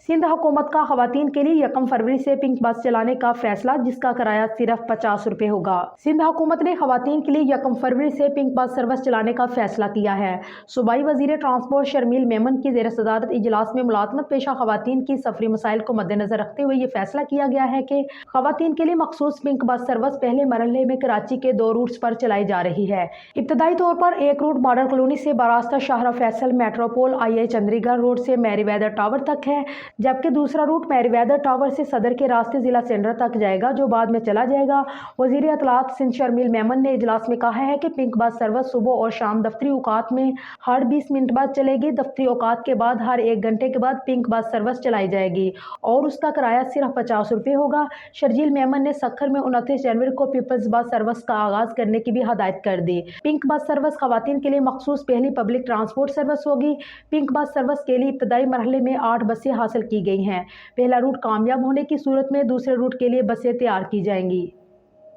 सिंध हुकूमत का खवातीन के लिए 1 फरवरी से पिंक बस चलाने का फैसला, जिसका किराया सिर्फ 50 रुपए होगा। सिंध हुकूमत ने खवातीन के लिए 1 फरवरी से पिंक बस सर्विस चलाने का फैसला किया है। सूबाई वजीर ट्रांसपोर्ट शर्मील मेमन की ज़ेर सदारत इजलास में मुलाजमत पेशा खवातीन की सफरी मसाइल को मद्देनजर रखते हुए ये फैसला किया गया है कि खवातीन के लिए मखसूस पिंक बस सर्विस पहले मरहले में कराची के 2 रूट्स पर चलाई जा रही है। इब्तदाई तौर पर एक रूट मॉडर्न कॉलोनी से बरास्ता Shahrah Faisal Metropole IA Chundrigar road से मैरीवेदर टावर तक है, जबकि दूसरा रूट मैरीवेदर टावर से सदर के रास्ते जिला सेंटर तक जाएगा, जो बाद में चला जाएगा। वजीर इत्तलात सिंध शर्मील मेमन ने इजलास में कहा है कि पिंक बस सर्विस सुबह और शाम दफ्तरी औकात में हर 20 मिनट बाद चलेगी। दफ्तरी औकात के बाद हर 1 घंटे के बाद पिंक बस सर्विस चलाई जाएगी और उसका किराया सिर्फ 50 रुपये होगा। शर्जील मेमन ने सखर में 29 जनवरी को पीपल्स बस सर्विस का आगाज करने की भी हदायत कर दी। पिंक बस सर्विस खवातीन के लिए मखसूस पहली पब्लिक ट्रांसपोर्ट सर्विस होगी। पिंक बस सर्विस के लिए इब्तदाई मरहले में 8 बसें हासिल की गई हैं। पहला रूट कामयाब होने की सूरत में दूसरे रूट के लिए बसें तैयार की जाएंगी।